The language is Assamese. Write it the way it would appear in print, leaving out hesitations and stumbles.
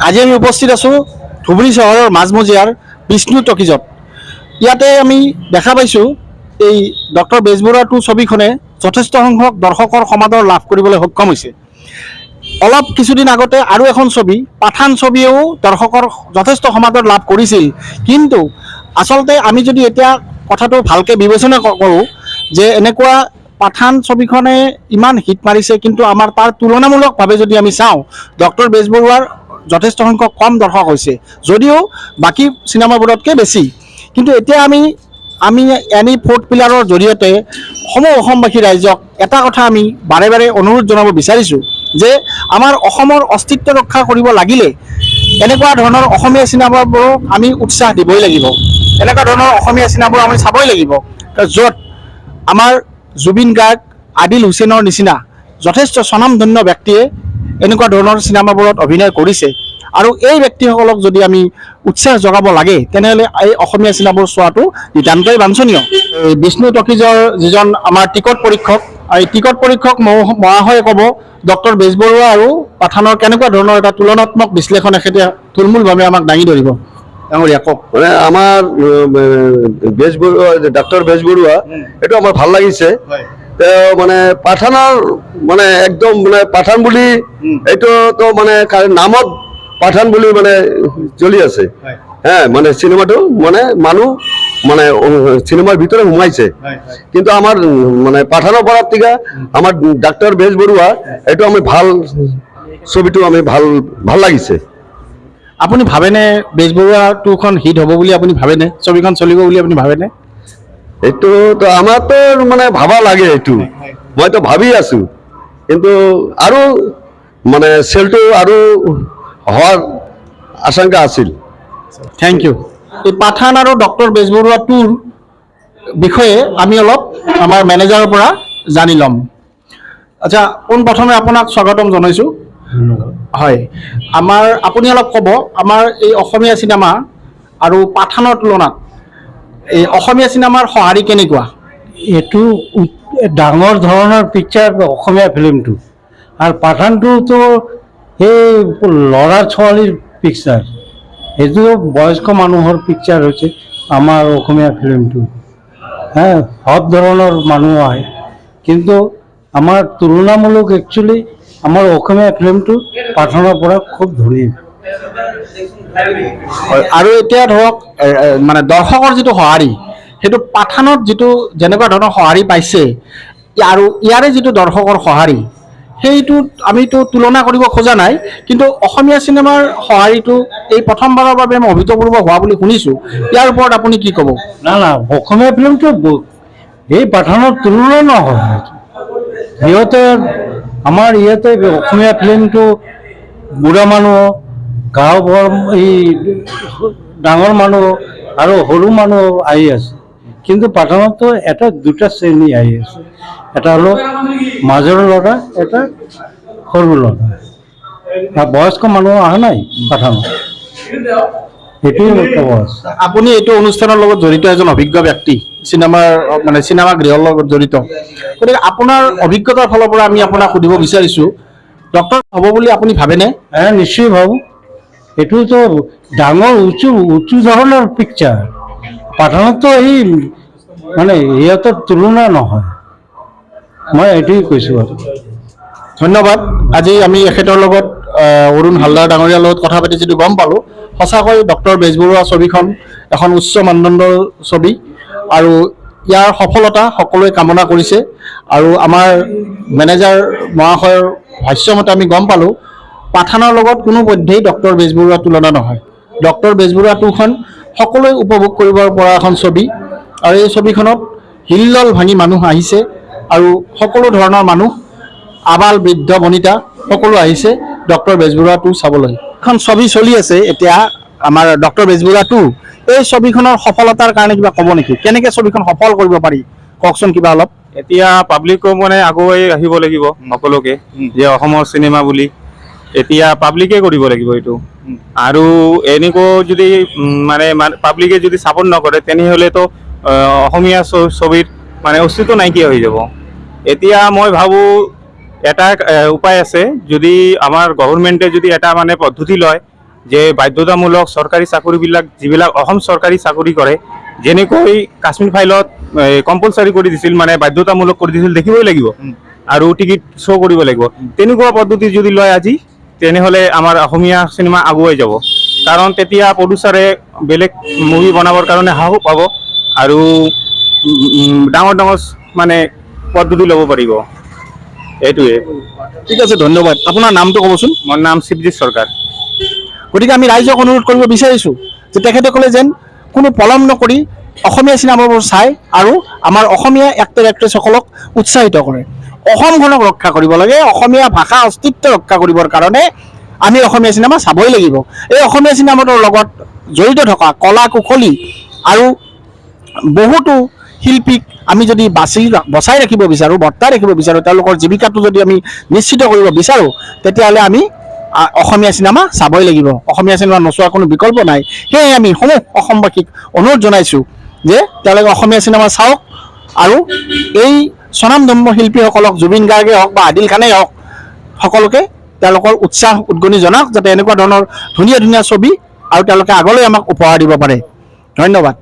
আজি আমি উপস্থিত আছোঁ ধুবুৰী চহৰৰ মাজমজিয়াৰ বিষ্ণু টকিজত। ইয়াতে আমি দেখা পাইছোঁ এই ডক্টৰ বেজবৰুৱা 2 ছবিখনে যথেষ্ট সংখ্যক দৰ্শকৰ সমাদৰ লাভ কৰিবলৈ সক্ষম হৈছে। অলপ কিছুদিন আগতে আৰু এখন ছবি পাঠান ছবিয়েও দৰ্শকৰ যথেষ্ট সমাদৰ লাভ কৰিছিল, কিন্তু আচলতে আমি যদি এতিয়া কথাটো ভালকৈ বিবেচনা কৰোঁ যে এনেকুৱা পাঠান ছবিখনে ইমান হিট মাৰিছে, কিন্তু আমাৰ তাৰ তুলনামূলকভাৱে যদি আমি চাওঁ ডক্টৰ বেজবৰুৱাৰ যথেষ্ট সংখ্যক কম দৰ্শক হৈছে, যদিও বাকী চিনেমাবোৰতকৈ বেছি। কিন্তু এতিয়া আমি এনি ফ'ৰ্থ পিলাৰৰ জৰিয়তে অসমবাসী ৰাইজক এটা কথা আমি বাৰে বাৰে অনুৰোধ জনাব বিচাৰিছোঁ যে আমাৰ অসমৰ অস্তিত্ব ৰক্ষা কৰিব লাগিলে এনেকুৱা ধৰণৰ অসমীয়া চিনেমাবোৰক আমি উৎসাহ দিবই লাগিব, এনেকুৱা ধৰণৰ অসমীয়া চিনেমাবোৰ আমি চাবই লাগিব, য'ত আমাৰ জুবিন গাৰ্গ, আদিল হুছেইনৰ নিচিনা যথেষ্ট স্বনামধন্য ব্যক্তিয়ে এনেকুৱা ধৰণৰ চিনেমাবোৰত অভিনয় কৰিছে। আৰু এই ব্যক্তিসকলক যদি আমি উৎসাহ যোগাব লাগে তেনেহ'লে এই অসমীয়া চিনেমাবোৰ চোৱাটো নিতান্তই বাঞ্ছনীয়। বিষ্ণু টকিজৰ যিজন আমাৰ টিকট পৰীক্ষক, এই টিকট পৰীক্ষক মহাশয়ে ক'ব ডক্টৰ বেজবৰুৱা আৰু পাঠানৰ কেনেকুৱা ধৰণৰ এটা তুলনাত্মক বিশ্লেষণ এখেতে থুলমূলভাৱে আমাক দাঙি ধৰিব। ডাঙৰীয়া কওক। মানে আমাৰ বেজবৰুৱা, ডক্টৰ বেজবৰুৱা এইটো আমাৰ ভাল লাগিছে। তেওঁ মানে পাঠানৰ মানে একদম মানে পাঠান বুলি এইটো তো মানে নামত পাঠান বুলি মানে চলি আছে। হ্যাঁ, মানে চিনেমাটো মানে মানুহ মানে চিনেমার ভিতরে সোমাইছে, কিন্তু আমার মানে পাঠানো পড়ার থেকে আমার ডাক্তার বেজবৰুৱা এইটো আমি ভাল ছবিটো আমি ভাল লাগিছে। আপুনি ভাবেনে বেজবৰুৱা 2খন হিট হ'ব বুলি আপুনি ভাবেনে? ছবিখন চলিব বুলি আপুনি ভাবেনে? এইটো তো আমার তো মানে ভাবা লাগে, এইটো মই তো ভাবি আছো, কিন্তু আৰু মানে সেলটো আৰু হওয়াৰ আশঙ্কা আছিল। Thank you. এই পাঠান আৰু ডক্টৰ বেজবৰুৱা 2ৰ বিষয়ে আমি অলপ আমাৰ মেনেজাৰৰ পৰা জানি ল'ম। আচ্ছা, পোনপ্ৰথমে আপোনাক স্বাগতম জনাইছোঁ। হয়, আপুনি অলপ ক'ব আমাৰ এই অসমীয়া চিনেমা আৰু পাঠানৰ তুলনাত এই অসমীয়া চিনেমাৰ সঁহাৰি কেনেকুৱা? এইটো ডাঙৰ ধৰণৰ পিকচাৰ অসমীয়া ফিল্মটো, আৰু পাঠানটোতো সেই ল'ৰা ছোৱালীৰ পিকচাৰ, সেইটো বয়স্ক মানুহৰ পিকচাৰ হৈছে আমাৰ অসমীয়া ফিল্মটো। হ্যাঁ, সব ধৰণৰ মানুহ আহে, কিন্তু আমাৰ তুলনামূলক একচুৱেলি আমাৰ অসমীয়া ফিল্মটো পাঠানৰ পৰা খুব ধুনীয়া। আৰু এতিয়া ধৰক মানে দৰ্শকৰ যিটো সঁহাৰি, সেইটো পাঠানত যিটো যেনেকুৱা ধৰণৰ সঁহাৰি পাইছে আৰু ইয়াৰে যিটো দৰ্শকৰ সঁহাৰি, সেইটোত আমিতো তুলনা কৰিব খোজা নাই, কিন্তু অসমীয়া চিনেমাৰ সঁহাৰিটো এই প্ৰথমবাৰৰ বাবে মই অভূতপূৰ্ব হোৱা বুলি শুনিছোঁ। ইয়াৰ ওপৰত আপুনি কি ক'ব? না, অসমীয়া ফিল্মটো এই পাঠানৰ তুলনা নহয়। সিহঁতে আমাৰ ইয়াতে অসমীয়া ফিল্মটো বুঢ়া মানুহ, গাঁওবৰ এই ডাঙৰ মানুহ আৰু সৰু মানুহ আহি আছে, কিন্তু পাঠানতো এটা দুটা শ্ৰেণী আহি আছে, এটা হলো মাজৰ ল'ৰা, এটা সৰু ল'ৰা, বয়স্ক মানুহ অহা নাই পাঠানত। সেইটোৱে ক'ব আছে। আপুনি এইটো অনুষ্ঠানৰ লগত জড়িত এজন অভিজ্ঞ ব্যক্তি, চিনেমা গৃহৰ লগত জড়িত, গতিকে আপোনাৰ অভিজ্ঞতাৰ ফালৰ পৰা আমি আপোনাক সুধিব বিচাৰিছোঁ, ডক্টৰ হ'ব বুলি আপুনি ভাবেনে? নিশ্চয় ভাবোঁ। এইটোতো ডাঙৰ উঁচু ধৰণৰ পিকচাৰ, পাঠানতো এই মানে সিহঁতৰ তুলনা নহয়, মই এইটোৱে কৈছোঁ আৰু। ধন্যবাদ। আজি আমি এখেতৰ লগত অৰুণ হালদাৰ ডাঙৰীয়াৰ লগত কথা পাতি যিটো গম পালোঁ, সঁচাকৈ ডক্টৰ বেজবৰুৱা ছবিখন এখন উচ্চ মানদণ্ডৰ ছবি, আৰু ইয়াৰ সফলতা সকলোৱে কামনা কৰিছে। আৰু আমাৰ মেনেজাৰ মহাশয়ৰ ভাষ্যমতে আমি গম পালোঁ পাঠানৰ লগত কোনোপধ্যেই ডক্টৰ বেজবৰুৱাৰ তুলনা নহয়। ডক্টৰ বেজবৰুৱা 2খন সকলোৱে উপভোগ কৰিব পৰা এখন ছবি, আৰু এই ছবিখনত হিল্লোল ভাঙি মানুহ আহিছে, আৰু সকলো ধৰণৰ মানুহ, আবাল বৃদ্ধ বনিতা সকলো আহিছে ডক্টৰ বেজবৰুৱা 2 চাবলৈ। এখন ছবি চলি আছে এতিয়া আমাৰ ডক্টৰ বেজবৰুৱা 2, এই ছবিখনৰ সফলতাৰ কাৰণে কিবা ক'ব নেকি? কেনেকৈ ছবিখন সফল কৰিব পাৰি কওকচোন কিবা অলপ। এতিয়া পাব্লিকো মানে আগুৱাই আহিব লাগিব, সকলোকে যে অসমৰ চিনেমা বুলি এতিয়া পাব্লিকে কৰিব লাগিব এইটো। আৰু এনেকৈ যদি মানে পাব্লিকে যদি ছাপোৰ্ট নকৰে তেনেহ'লেতো অসমীয়া ছবিত মানে অস্তিত্ব নাইকিয়া হৈ যাব। এতিয়া মই ভাবোঁ এটা উপায় আছে, যদি আমাৰ গভৰ্ণমেণ্টে যদি এটা মানে পদ্ধতি লয় যে বাধ্যতামূলক চৰকাৰী চাকৰিবিলাক যিবিলাক অসম চৰকাৰী চাকৰি কৰে, যেনেকৈ কাশ্মীৰ ফাইলত কম্পালচাৰী কৰি দিছিল, মানে বাধ্যতামূলক কৰি দিছিল, দেখিবই লাগিব আৰু টিকিট শ্ব' কৰিব লাগিব, তেনেকুৱা পদ্ধতি যদি লয় আজি, তেনেহ'লে আমাৰ অসমীয়া চিনেমা আগুৱাই যাব। কাৰণ তেতিয়া প্ৰডিউচাৰে বেলেগ মুভি বনাবৰ কাৰণে সাহস পাব আৰু ডাঙৰ ডাঙৰ মানে পদ্ধতি ল'ব পাৰিব। এইটোৱে। ঠিক আছে, ধন্যবাদ। আপোনাৰ নামটো ক'বচোন। মোৰ নাম শিৱজিৎ চৰকাৰ। গতিকে আমি ৰাইজক অনুৰোধ কৰিব বিচাৰিছোঁ যে তেখেতসকলে যেন কোনো পলম নকৰি অসমীয়া চিনেমাবোৰ চাই আৰু আমাৰ অসমীয়া এক্টৰ এক্ট্ৰেছসকলক উৎসাহিত কৰে। অসমখনক ৰক্ষা কৰিব লাগে। অসমীয়া ভাষা অস্তিত্ব ৰক্ষা কৰিবৰ কাৰণে আমি অসমীয়া চিনেমা চাবই লাগিব। এই অসমীয়া চিনেমাটোৰ লগত জড়িত থকা কলা কুশলী আৰু বহুতো শিল্পীক আমি যদি বচাই ৰাখিব বিচাৰোঁ, বৰ্তাই ৰাখিব বিচাৰোঁ, তেওঁলোকৰ জীৱিকাটো যদি আমি নিশ্চিত কৰিব বিচাৰোঁ, তেতিয়াহ'লে আমি অসমীয়া চিনেমা চাবই লাগিব। অসমীয়া চিনেমা নচোৱাৰ কোনো বিকল্প নাই। সেয়ে আমি সমূহ অসমবাসীক অনুৰোধ জনাইছোঁ যে তেওঁলোকে অসমীয়া চিনেমা চাওক আৰু এই স্বনামধন্য শিল্পীসকলক, জুবিন গাৰ্গে হওক বা আদিল খানেই হওক, সকলোকে তেওঁলোকৰ উৎসাহ উদ্গনি জনাওক যাতে এনেকুৱা ধৰণৰ ধুনীয়া ধুনীয়া ছবি আৰু তেওঁলোকে আগলৈ আমাক উপহাৰ দিব পাৰে। ধন্যবাদ।